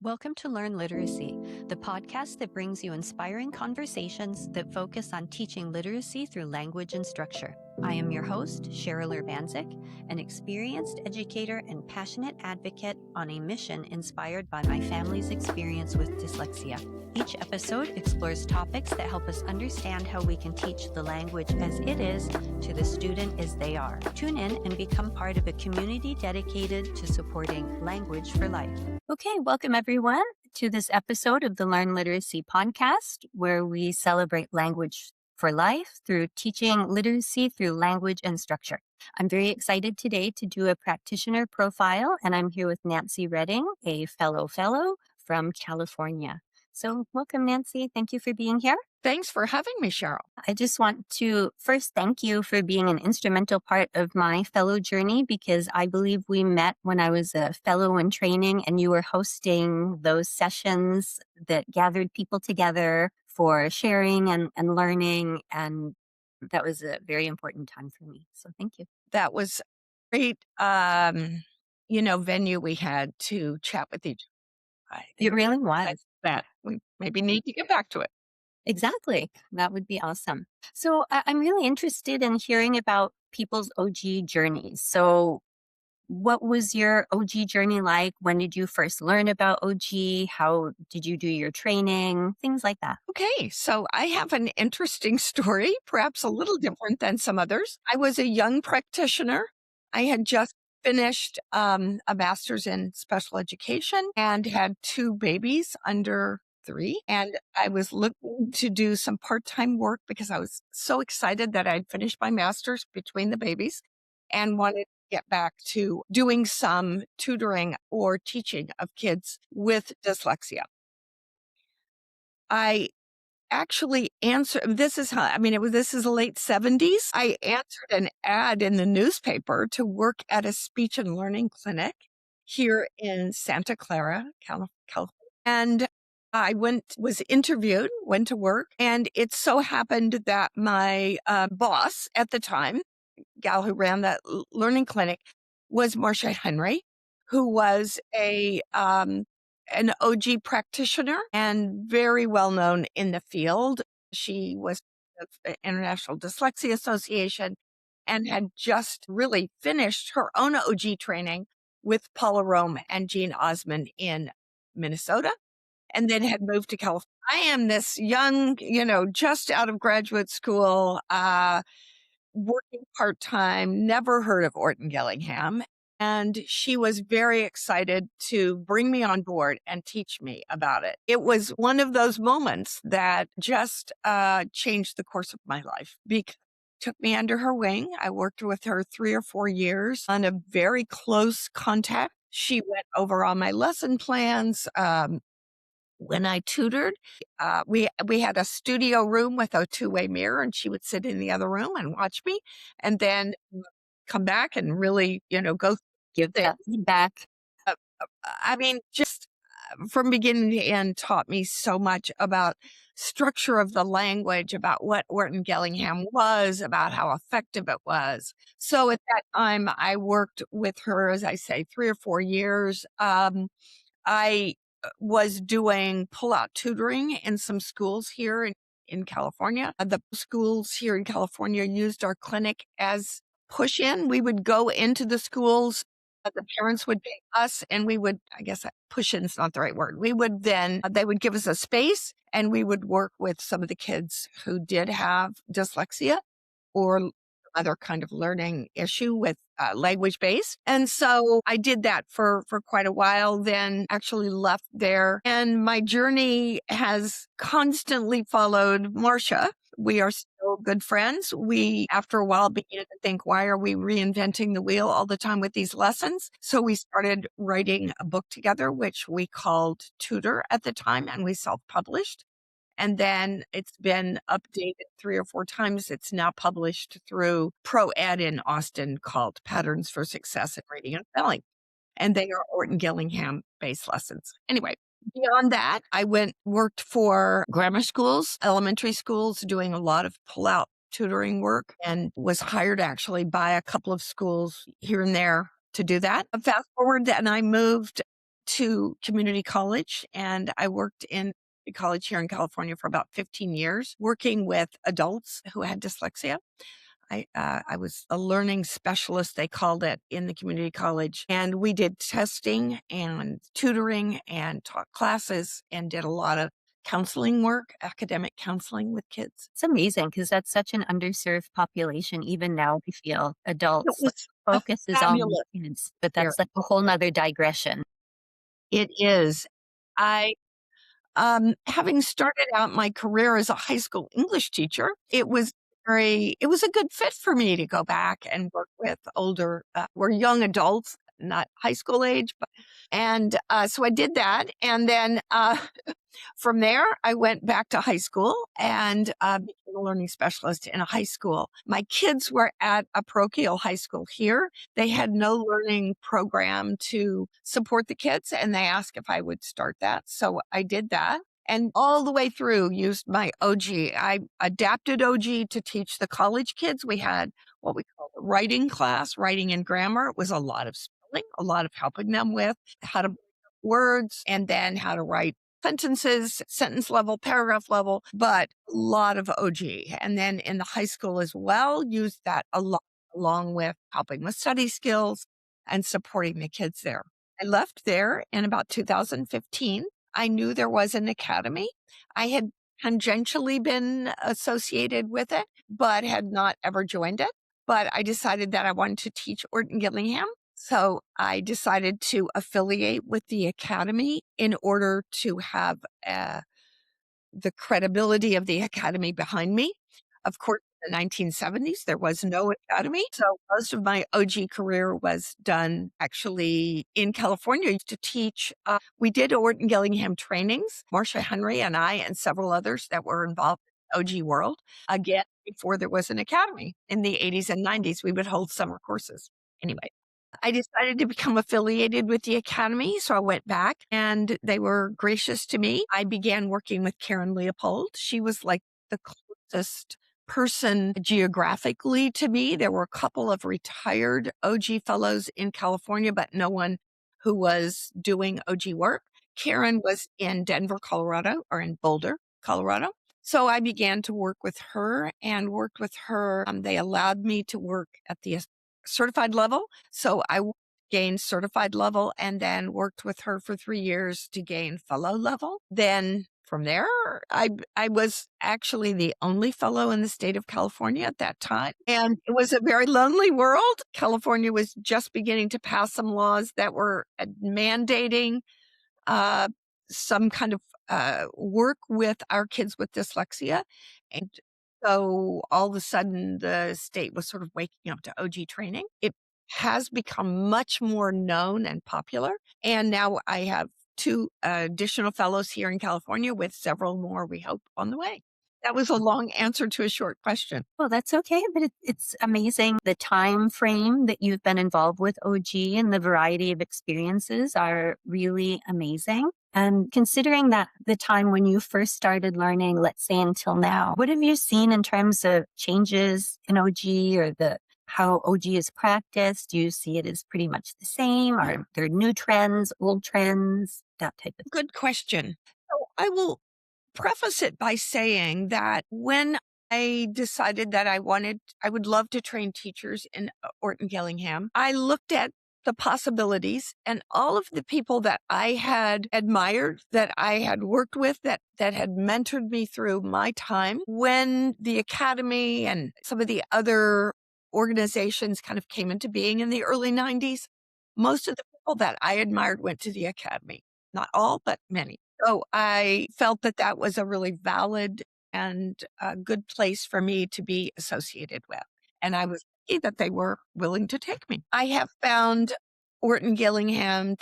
Welcome to Learn Literacy, the podcast that brings you inspiring conversations that focus on teaching literacy through language and structure. I am your host, Cheryl Urbanzik, an experienced educator and passionate advocate on a mission inspired by my family's experience with dyslexia. Each episode explores topics that help us understand how we can teach the language as it is to the student as they are. Tune in and become part of a community dedicated to supporting language for life. Okay, welcome everyone to this episode of the Learn Literacy podcast, where we celebrate language for life through teaching literacy through language and structure. I'm very excited today to do a practitioner profile, and I'm here with Nancy Redding, a fellow from California. So welcome, Nancy. Thank you for being here. Thanks for having me, Cheryl. I just want to first thank you for being an instrumental part of my fellow journey, because I believe we met when I was a fellow in training and you were hosting those sessions that gathered people together for sharing and learning. And that was a very important time for me. So thank you. That was a great, venue we had to chat with each other. It really was. That we maybe need to get back to it. Exactly. That would be awesome. So I'm really interested in hearing about people's OG journeys. So what was your OG journey like? When did you first learn about OG? How did you do your training? Things like that. Okay, so I have an interesting story, perhaps a little different than some others. I was a young practitioner. I had just finished a master's in special education and had 2 babies under 3. And I was looking to do some part-time work because I was so excited that I'd finished my master's between the babies and wanted to get back to doing some tutoring or teaching of kids with dyslexia. I actually answered, this is the late 70s. I answered an ad in the newspaper to work at a speech and learning clinic here in Santa Clara, California. And I was interviewed, went to work, and it so happened that my boss at the time, gal who ran that learning clinic, was Marcia Henry, who was an OG practitioner and very well known in the field. She was the International Dyslexia Association and had just really finished her own OG training with Paula Rome and Jean Osmond in Minnesota, and then had moved to California. I am this young, just out of graduate school, working part-time, never heard of Orton-Gillingham. And she was very excited to bring me on board and teach me about it. It was one of those moments that just changed the course of my life, because took me under her wing. I worked with her 3 or 4 years on a very close contact. She went over all my lesson plans. When I tutored, we had a studio room with a 2-way mirror, and she would sit in the other room and watch me, and then come back and really, go Give that feedback. Just from beginning to end, taught me so much about structure of the language, about what Orton-Gillingham was, about how effective it was. So at that time, I worked with her, as I say, 3 or 4 years. I was doing pull-out tutoring in some schools here in California. The schools here in California used our clinic as push-in. We would go into the schools. The parents would pay us, and we would, push-in is not the right word. We would then, they would give us a space, and we would work with some of the kids who did have dyslexia or other kind of learning issue with language based. And so I did that for quite a while, then actually left there. And my journey has constantly followed Marcia. We are still good friends. We, after a while, began to think, why are we reinventing the wheel all the time with these lessons? So we started writing a book together, which we called Tutor at the time, and we self-published. And then it's been updated 3 or 4 times. It's now published through ProEd in Austin called Patterns for Success in Reading and Spelling. And they are Orton-Gillingham based lessons. Anyway, beyond that, I worked for grammar schools, elementary schools, doing a lot of pull-out tutoring work, and was hired actually by a couple of schools here and there to do that. Fast forward, and I moved to community college, and I worked in a college here in California for about 15 years, working with adults who had dyslexia. I was a learning specialist, they called it, in the community college. And we did testing and tutoring and taught classes and did a lot of counseling work, academic counseling with kids. It's amazing because that's such an underserved population. Even now, we feel It adults, like, was a focus is on fabulous kids, but experience. that's like a whole nother digression. It is. I Having started out my career as a high school English teacher, it was a good fit for me to go back and work with we're young adults, not high school age, so I did that. And then, from there, I went back to high school and became a learning specialist in a high school. My kids were at a parochial high school here. They had no learning program to support the kids, and they asked if I would start that. So I did that. And all the way through used my OG. I adapted OG to teach the college kids. We had what we call a writing class, writing and grammar. It was a lot of spelling, a lot of helping them with how to words and then how to write sentences, sentence level, paragraph level, but a lot of OG. And then in the high school as well, used that a lot along with helping with study skills and supporting the kids there. I left there in about 2015. I knew there was an academy. I had tangentially been associated with it, but had not ever joined it. But I decided that I wanted to teach Orton-Gillingham. So I decided to affiliate with the academy in order to have the credibility of the academy behind me. Of course, in the 1970s, there was no academy. So most of my OG career was done actually in California. I used to teach. We did Orton-Gillingham trainings, Marcia Henry and I and several others that were involved in the OG world. Again, before there was an academy in the 80s and 90s, we would hold summer courses. Anyway, I decided to become affiliated with the academy, so I went back and they were gracious to me. I began working with Karen Leopold. She was like the closest person geographically to me. There were a couple of retired OG fellows in California, but no one who was doing OG work. Karen was in Denver, Colorado, or in Boulder, Colorado. So I began to work with her and worked with her. They allowed me to work at the certified level. So I gained certified level and then worked with her for 3 years to gain fellow level. Then from there, I was actually the only fellow in the state of California at that time. And it was a very lonely world. California was just beginning to pass some laws that were mandating uh, some kind of work with our kids with dyslexia. And so all of a sudden, the state was sort of waking up to OG training. It has become much more known and popular. And now I have 2 additional fellows here in California with several more, we hope, on the way. That was a long answer to a short question. Well, that's okay, but it's amazing. The time frame that you've been involved with OG and the variety of experiences are really amazing. And considering that the time when you first started learning, let's say until now, what have you seen in terms of changes in OG or how OG is practiced? Do you see it as pretty much the same? Are there new trends, old trends, that type of thing? Good question. So I will preface it by saying that when I decided that I would love to train teachers in Orton-Gillingham, I looked at the possibilities and all of the people that I had admired, that I had worked with, that had mentored me through my time when the academy and some of the other organizations kind of came into being in the early 90s. Most of the people that I admired went to the academy. Not all, but many. So I felt that that was a really valid and a good place for me to be associated with. And I was lucky that they were willing to take me. I have found Orton-Gillingham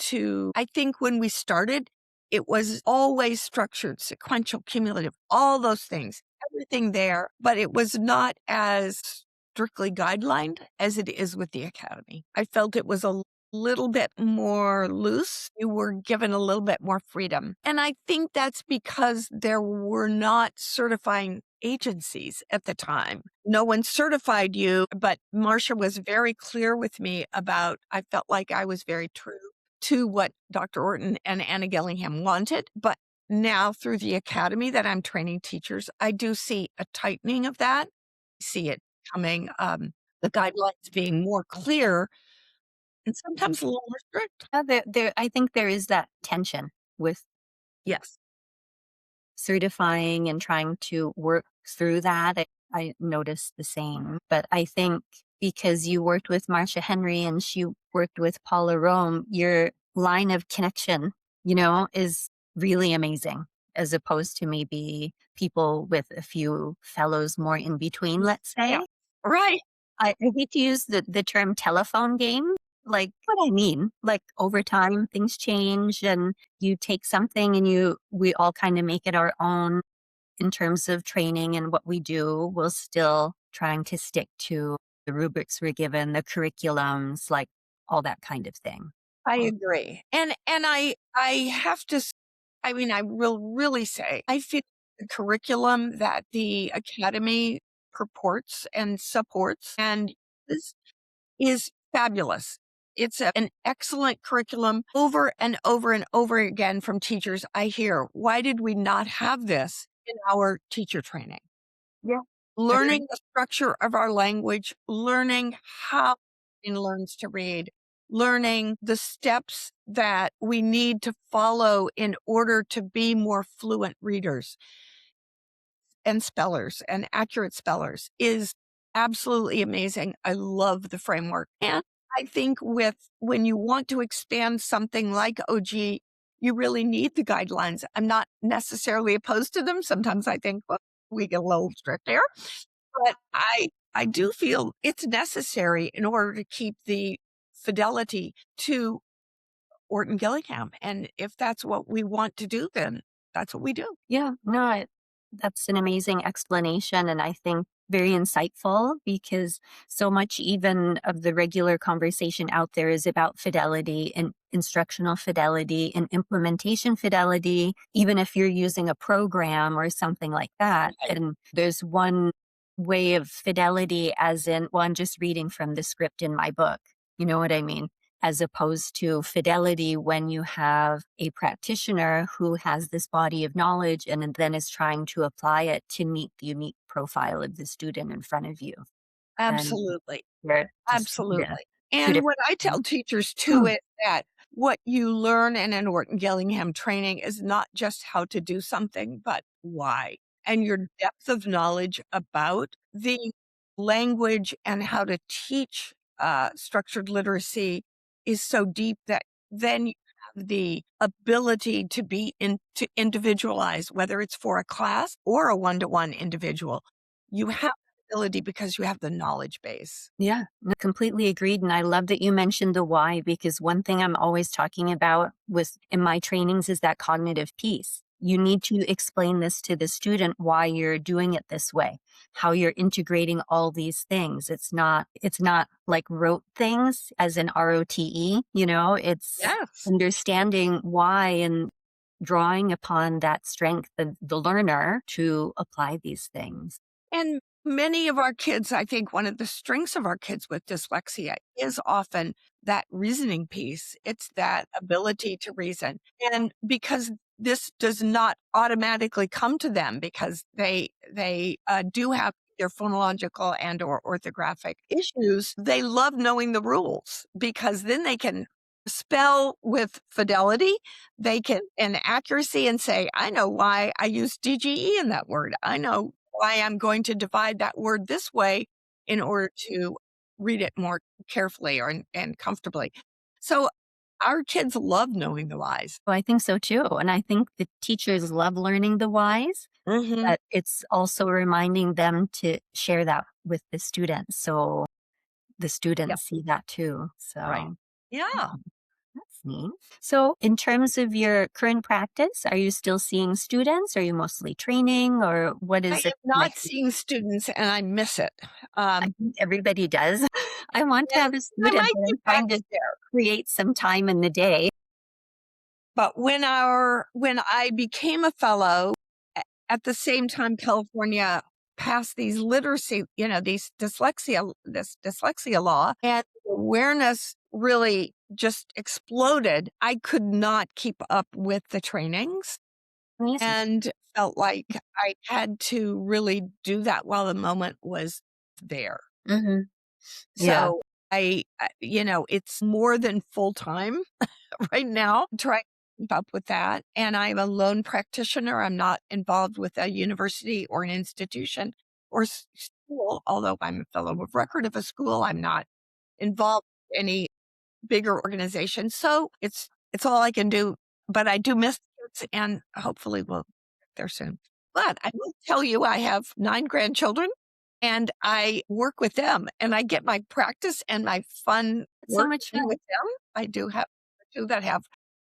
I think when we started, it was always structured, sequential, cumulative, all those things, everything there, but it was not as strictly guidelined as it is with the academy. I felt it was a little bit more loose. You were given a little bit more freedom. And I think that's because there were not certifying agencies at the time. No one certified you, but Marcia was very clear with me about, I felt like I was very true to what Dr. Orton and Anna Gillingham wanted, but now through the academy that I'm training teachers, I do see a tightening of that. See it coming, the guidelines being more clear and sometimes a little more strict. I think there is that tension with Yes. certifying and trying to work through that. I noticed the same. But I think because you worked with Marcia Henry and she worked with Paula Rome, your line of connection, is really amazing, as opposed to maybe people with a few fellows more in between, let's Yeah. say. Right. I hate to use the term telephone game. Like what I mean, like over time things change and you take something and we all kind of make it our own in terms of training and what we do. We're still trying to stick to the rubrics we're given, the curriculums, like all that kind of thing. I agree. And I have to I mean, I will really say, I feel the curriculum that the academy purports and supports and is fabulous. It's an excellent curriculum over and over and over again from teachers. I hear, why did we not have this in our teacher training? Yeah. Learning the structure of our language, learning how it learns to read, learning the steps that we need to follow in order to be more fluent readers and spellers and accurate spellers is absolutely amazing. I love the framework. And I think when you want to expand something like OG, you really need the guidelines. I'm not necessarily opposed to them. Sometimes I think, well, we get a little strict there, but I do feel it's necessary in order to keep the fidelity to Orton-Gillingham. And if that's what we want to do, then that's what we do. Yeah, no, that's an amazing explanation. And I think very insightful because so much even of the regular conversation out there is about fidelity and instructional fidelity and implementation fidelity, even if you're using a program or something like that. Right. And there's one way of fidelity, as in, well, I'm just reading from the script in my book. You know what I mean? As opposed to fidelity when you have a practitioner who has this body of knowledge and then is trying to apply it to meet the unique profile of the student in front of you. And Absolutely. they're just Absolutely. two And different what I tell things. teachers too is that what you learn in an Orton-Gillingham training is not just how to do something, but why. And your depth of knowledge about the language and how to teach structured literacy is so deep that then you have the ability to individualize, whether it's for a class or a one-to-one individual. You have ability because you have the knowledge base. Yeah, no, completely agreed. And I love that you mentioned the why, because one thing I'm always talking about with in my trainings is that cognitive piece. You need to explain this to the student why you're doing it this way, how you're integrating all these things. It's not like rote things as in ROTE, it's Yes. understanding why and drawing upon that strength of the learner to apply these things. And many of our kids, I think one of the strengths of our kids with dyslexia is often that reasoning piece. It's that ability to reason. And because this does not automatically come to them because they do have their phonological and or orthographic issues, they love knowing the rules because then they can spell with fidelity, they can and accuracy and say, I know why I use DGE in that word. I know why I'm going to divide that word this way in order to read it more carefully and comfortably. So our kids love knowing the whys. So I think so too. And I think the teachers love learning the whys, Mhm. but it's also reminding them to share that with the students. So the Yep. students see that too. Right. So Yeah. that's neat. So in terms of your current practice, are you still seeing students? Are you mostly training or what I is it am like? not seeing students and I miss it. I think everybody does. I want to And have a I student, might but I'm get back trying to there. create some time in the day. But when I became a fellow, at the same time California passed these literacy, this dyslexia law, and awareness really just exploded. I could not keep up with the trainings Amazing. and felt like I had to really do that while the moment was there. Hmm. Yeah. So it's more than full time right now, trying to keep up with that. And I'm a lone practitioner. I'm not involved with a university or an institution or school, although I'm a fellow of record of a school. I'm not involved in any bigger organization. So it's all I can do. But I do miss kids and hopefully we'll get there soon. But I will tell you, I have 9 grandchildren and I work with them and I get my practice and my fun It's so work much in fun. with them. I do have 2 that have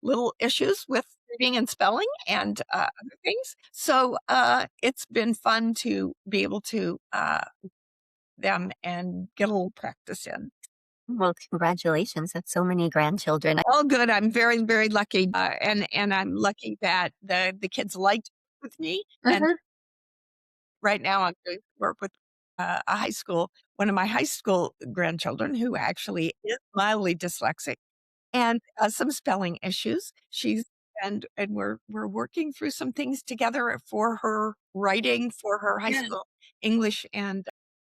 little issues with reading and spelling and other things. So it's been fun to be able to them and get a little practice in. Well, congratulations. That's so many grandchildren. All good. I'm very, very lucky, and I'm lucky that the kids liked with me. And Mhm. right now, I'm doing work with a high school. One of my high school grandchildren, who actually is mildly dyslexic and has some spelling issues. She's and we're working through some things together for her writing for her high Yeah. school English and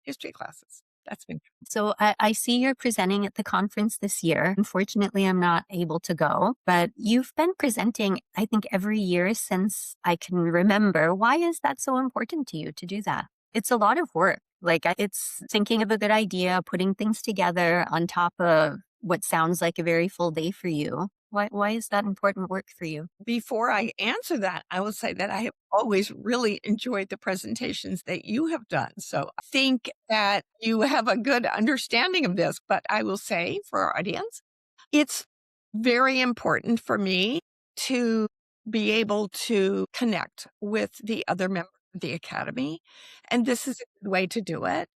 history classes. That's been So I see you're presenting at the conference this year. Unfortunately, I'm not able to go, but you've been presenting, I think, every year since I can remember. Why is that so important to you to do that? It's a lot of work. It's thinking of a good idea, putting things together on top of what sounds like a very full day for you. Why is that important work for you? Before I answer that, I will say that I have always really enjoyed the presentations that you have done. So I think that you have a good understanding of this, but I will say for our audience, it's very important for me to be able to connect with the other members of the academy. And this is a good way to do it.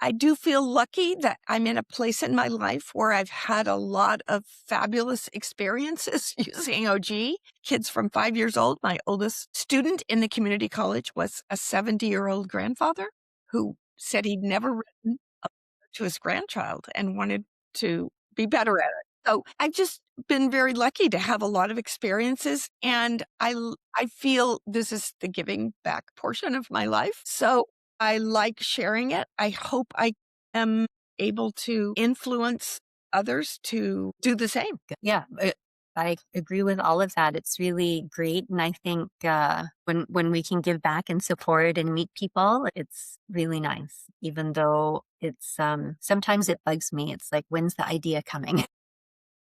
I do feel lucky that I'm in a place in my life where I've had a lot of fabulous experiences using OG. Kids from 5 years old. My oldest student in the community college was a 70-year-old grandfather who said he'd never written a letter to his grandchild and wanted to be better at it. So I've just been very lucky to have a lot of experiences and I feel this is the giving back portion of my life. So I like sharing it. I hope I am able to influence others to do the same. Yeah, I agree with all of that. It's really great, and I think when we can give back and support and meet people, it's really nice. Even though it's sometimes it bugs me. It's like, when's the idea coming?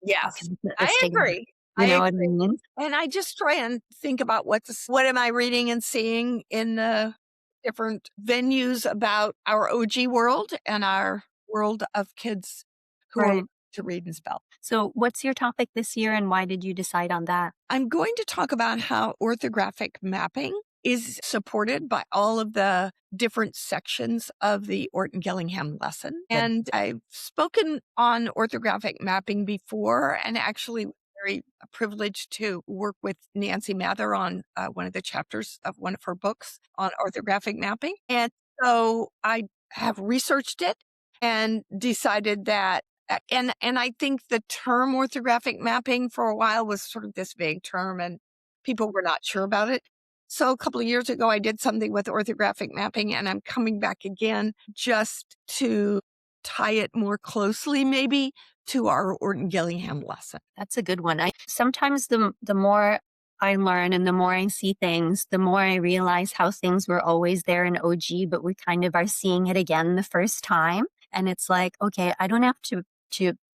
Yes, The I stigma. agree. You I know what I agree. mean? And I just try and think about what am I reading and seeing in the different venues about our OG world and our world of kids who are Right. learning to read and spell. So, what's your topic this year, and why did you decide on that? I'm going to talk about how orthographic mapping is supported by all of the different sections of the Orton-Gillingham lesson. Good. And I've spoken on orthographic mapping before and actually very privileged to work with Nancy Mather on one of the chapters of one of her books on orthographic mapping. And so I have researched it and decided that and I think the term orthographic mapping for a while was sort of this vague term and people were not sure about it. So a couple of years ago, I did something with orthographic mapping and I'm coming back again just to tie it more closely maybe to our Orton-Gillingham lesson. That's a good one. I sometimes the more I learn and the more I see things, the more I realize how things were always there in OG, but we kind of are seeing it again the first time. And it's like, okay, I don't have to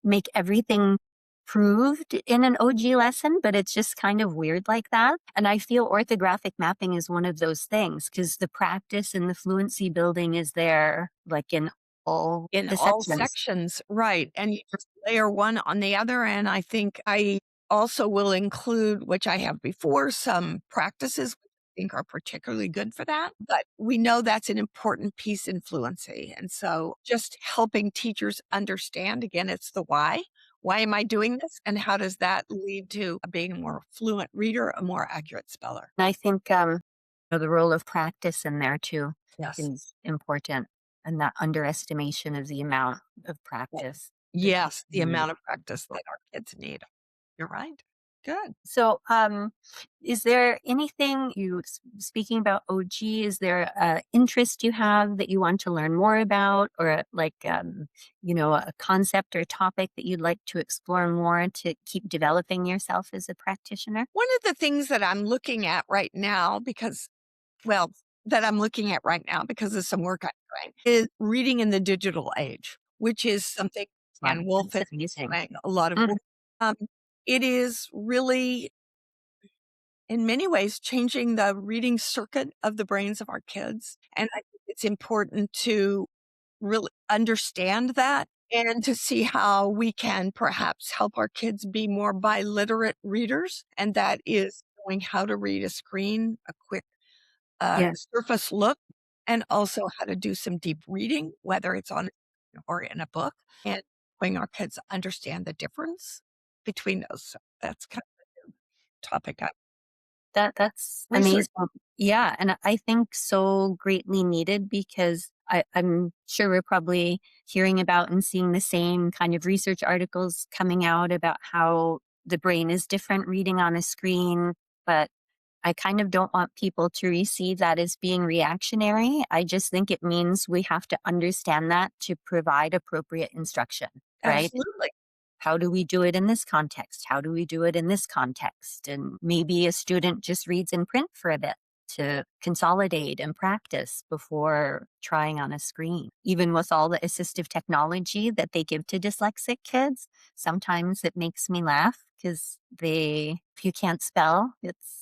make everything proved in an OG lesson, but it's just kind of weird like that. And I feel orthographic mapping is one of those things because the practice and the fluency building is there like in all In the all sections. sections, right, and you just layer one on the other, and I think I also will include, which I have before, some practices which I think are particularly good for that, but we know that's an important piece in fluency, and so just helping teachers understand, again, it's the why. Why am I doing this, and how does that lead to being a more fluent reader, a more accurate speller? And I think the role of practice in there too Yes. is important and that underestimation of the amount of Yes. practice. Yes, the amount of practice that our kids need. You're right. Good. So, is there anything speaking about OG, is there a interest you have that you want to learn more about, or a concept or topic that you'd like to explore more to keep developing yourself as a practitioner? One of the things that I'm looking at right now well, that I'm looking at right now because of some work I'm doing is reading in the digital age, which is something, and Wolf is That's amazing. doing a lot of Mm, work. Um, it is really, in many ways, changing the reading circuit of the brains of our kids. And I think it's important to really understand that and to see how we can perhaps help our kids be more biliterate readers. And that is knowing how to read a screen, a quick yeah. surface look, and also how to do some deep reading, whether it's on or in a book, and helping our kids understand the difference between those. So that's kind of a topic I That's research. amazing. Yeah, and I think so greatly needed because I'm sure we're probably hearing about and seeing the same kind of research articles coming out about how the brain is different reading on a screen, but I kind of don't want people to receive that as being reactionary. I just think it means we have to understand that to provide appropriate instruction, right? Absolutely. How do we do it in this context? How do we do it in this context? And maybe a student just reads in print for a bit to consolidate and practice before trying on a screen. Even with all the assistive technology that they give to dyslexic kids, sometimes it makes me laugh because if you can't spell,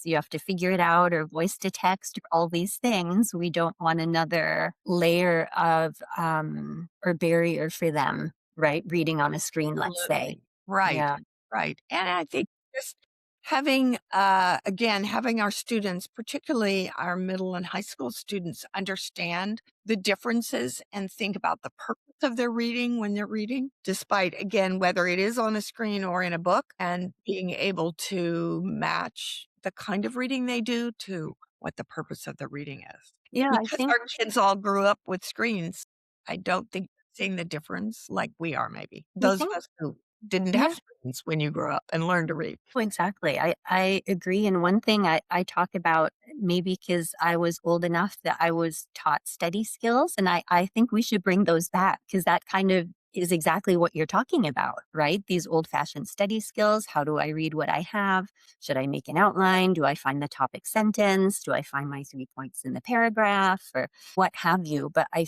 you have to figure it out or voice to text, all these things. We don't want another layer of or barrier for them, right? Reading on a screen, let's say. Absolutely. Right, Yeah. right. And I think just having, again, having our students, particularly our middle and high school students, understand the differences and think about the purpose of their reading when they're reading, despite, again, whether it is on a screen or in a book, and being able to match the kind of reading they do to what the purpose of the reading is. Yeah, I Because think our kids all grew up with screens, I don't think seeing the difference like we are maybe. I Those of think us who didn't have yeah. screens when you grew up and learned to read. Oh, exactly. I agree. And one thing I talk about, maybe because I was old enough that I was taught study skills, and I think we should bring those back because that kind of is exactly what you're talking about, right? These old fashioned study skills. How do I read what I have? Should I make an outline? Do I find the topic sentence? Do I find my 3 points in the paragraph or what have you? But I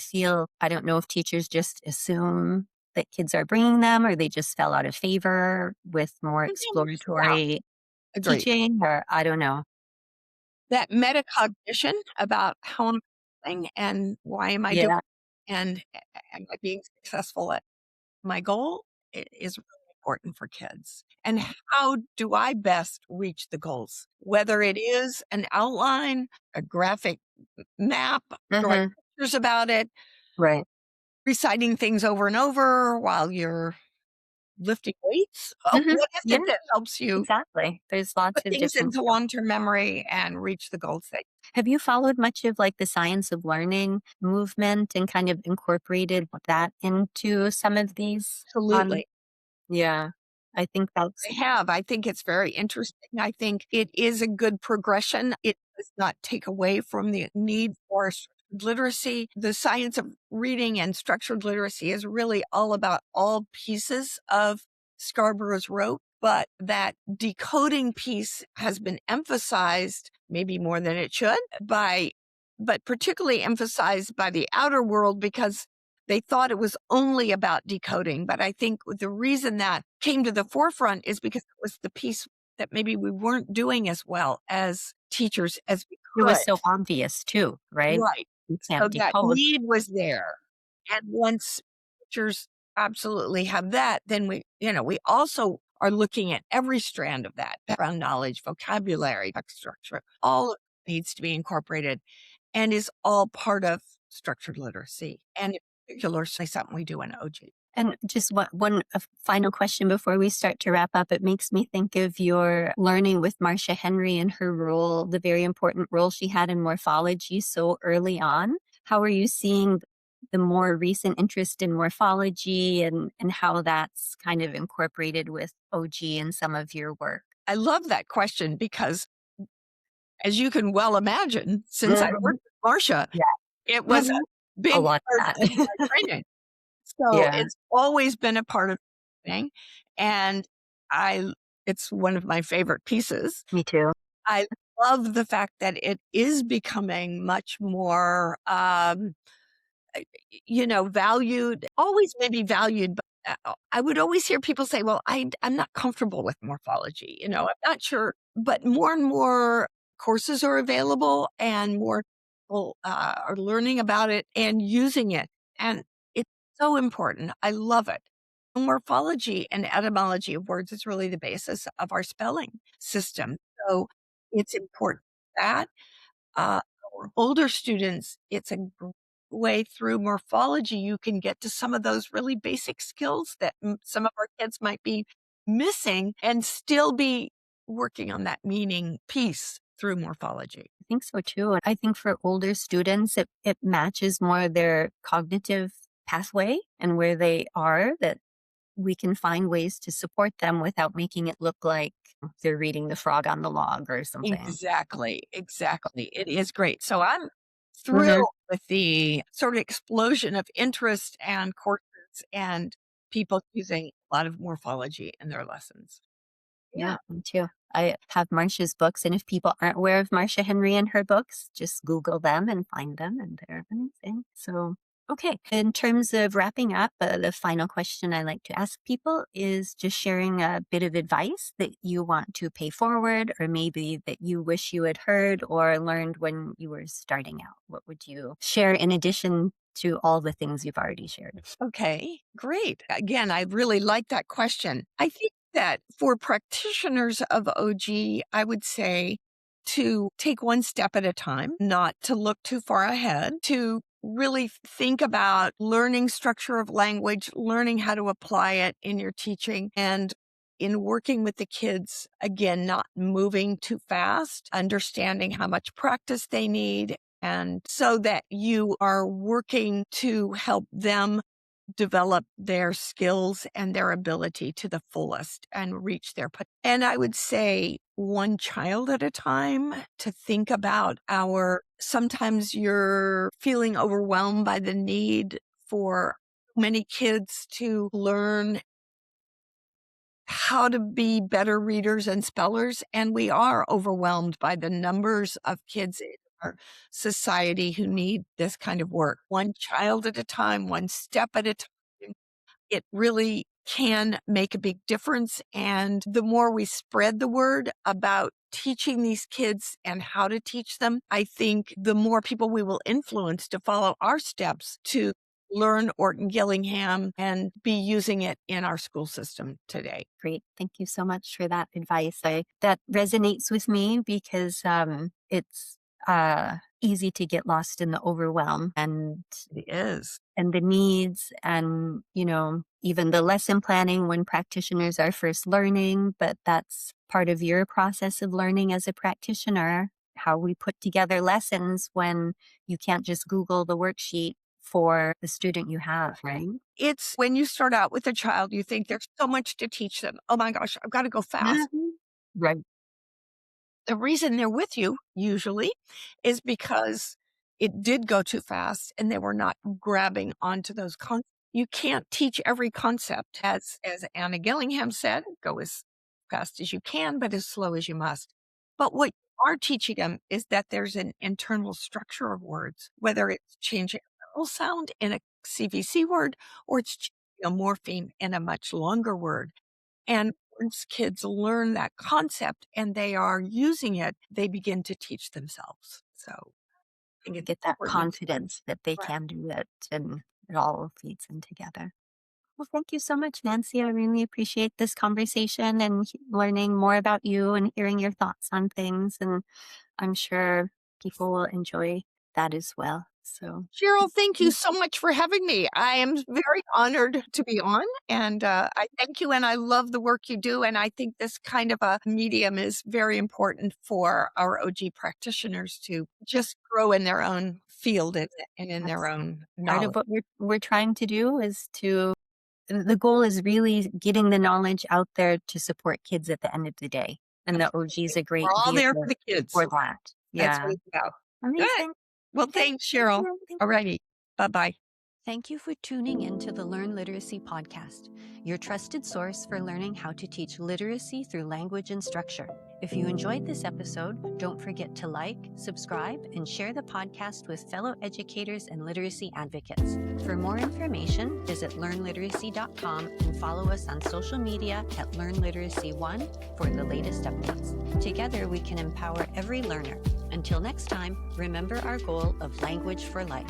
don't know if teachers just assume that kids are bringing them, or they just fell out of favor with more Yeah, exploratory agreed. teaching, or I don't know. That metacognition about how am I feeling and why am I doing Yeah. and am I being successful at my goal is really important for kids. And how do I best reach the goals? Whether it is an outline, a graphic map, drawing Hmm. pictures about it, Right. reciting things over and over while you're lifting weights. Hmm. What is Yeah, it that helps you exactly. There's lots put of things different into skills. long-term memory and reach the goals that Have you followed much of like the science of learning movement and kind of incorporated that into some of these? absolutely Yeah, I think that's I have. I think it's very interesting. I think it is a good progression. It does not take away from the need for structured literacy. The science of reading and structured literacy is really all about all pieces of Scarborough's rope, but that decoding piece has been emphasized, maybe more than it should, but particularly emphasized by the outer world because they thought it was only about decoding. But I think the reason that came to the forefront is because it was the piece that maybe we weren't doing as well as teachers as we it was could. so obvious too, right? Right. You So can't that decode. need was there. And once teachers absolutely have that, then we also are looking at every strand of that background knowledge, vocabulary, text structure, all of it needs to be incorporated and is all part of structured literacy. And in particular, say something we do in OG. And just one final question before we start to wrap up. It makes me think of your learning with Marcia Henry and her role, the very important role she had in morphology so early on. How are you seeing the more recent interest in morphology and how that's kind of incorporated with OG in some of your work? I love that question because, as you can well imagine, since I Mhm. worked with Marcia, Yeah. it was Mhm. a A big lot part of of that. my training. So Yeah, it's always been a part of thing, and I it's one of my favorite pieces. me too. I love the fact that it is becoming much more, valued, always maybe valued, but I would always hear people say, well, I'm not comfortable with morphology. I'm not sure, but more and more courses are available and more people are learning about it and using it. And it's so important. I love it. Morphology and etymology of words is really the basis of our spelling system. So it's important that for older students, it's a way through morphology you can get to some of those really basic skills that some of our kids might be missing and still be working on that meaning piece through morphology. I think so too. I think for older students, it matches more their cognitive pathway and where they are, that we can find ways to support them without making it look like they're reading the frog on the log or something. Exactly, exactly. It is great. So I'm Hmm. thrilled with the sort of explosion of interest and courses and people using a lot of morphology in their lessons. Yeah, Yeah. me too. I have Marcia's books, and if people aren't aware of Marcia Henry and her books, just Google them and find them, and they're amazing. So, okay. In terms of wrapping up, the final question I like to ask people is just sharing a bit of advice that you want to pay forward, or maybe that you wish you had heard or learned when you were starting out. What would you share in addition to all the things you've already shared? Okay, great. Again, I really like that question. I think that for practitioners of OG, I would say to take one step at a time, not to look too far ahead, to really think about learning structure of language, learning how to apply it in your teaching, and in working with the kids, again, not moving too fast, understanding how much practice they need. And so that you are working to help them develop their skills and their ability to the fullest and reach their and I would say one child at a time to think about our sometimes you're feeling overwhelmed by the need for many kids to learn how to be better readers and spellers, and we are overwhelmed by the numbers of kids in our society who need this kind of work. One child at a time, one step at a time, it really can make a big difference. And the more we spread the word about teaching these kids and how to teach them, I think the more people we will influence to follow our steps to learn Orton-Gillingham and be using it in our school system today. Great. Thank you so much for that advice. That resonates with me because it's easy to get lost in the overwhelm It is. and the needs and even the lesson planning when practitioners are first learning, but that's part of your process of learning as a practitioner, how we put together lessons when you can't just Google the worksheet for the student you have, right? It's when you start out with a child, you think there's so much to teach them. Oh my gosh, I've got to go fast. Mhm. Right. The reason they're with you usually is because it did go too fast and they were not grabbing onto those concepts. You can't teach every concept. As Anna Gillingham said, go as fast as you can, but as slow as you must. But what you are teaching them is that there's an internal structure of words, whether it's changing a vowel sound in a CVC word or it's changing a morpheme in a much longer word. And once kids learn that concept and they are using it, they begin to teach themselves. So I think it's Get that important. confidence that they Right. can do it and it all feeds in together. Well, thank you so much, Nancy. I really appreciate this conversation and learning more about you and hearing your thoughts on things. And I'm sure people will enjoy that as well. So Cheryl, thank you so much for having me. I am very honored to be on, and I thank you, and I love the work you do, and I think this kind of a medium is very important for our OG practitioners to just grow in their own field and in their that's own part of knowledge. what we're trying to do is to the goal is really getting the knowledge out there to support kids at the end of the day. And the OG is a We're great all there for vehicle the kids. for that. That's what Yeah. it's about. Good. Amazing. Well, Okay. thanks, Cheryl. All righty. Bye-bye. Thank you for tuning in to the Learn Literacy podcast, your trusted source for learning how to teach literacy through language and structure. If you enjoyed this episode, don't forget to like, subscribe, and share the podcast with fellow educators and literacy advocates. For more information, visit learnliteracy.com and follow us on social media at LearnLiteracy1 for the latest updates. Together, we can empower every learner. Until next time, remember our goal of language for life.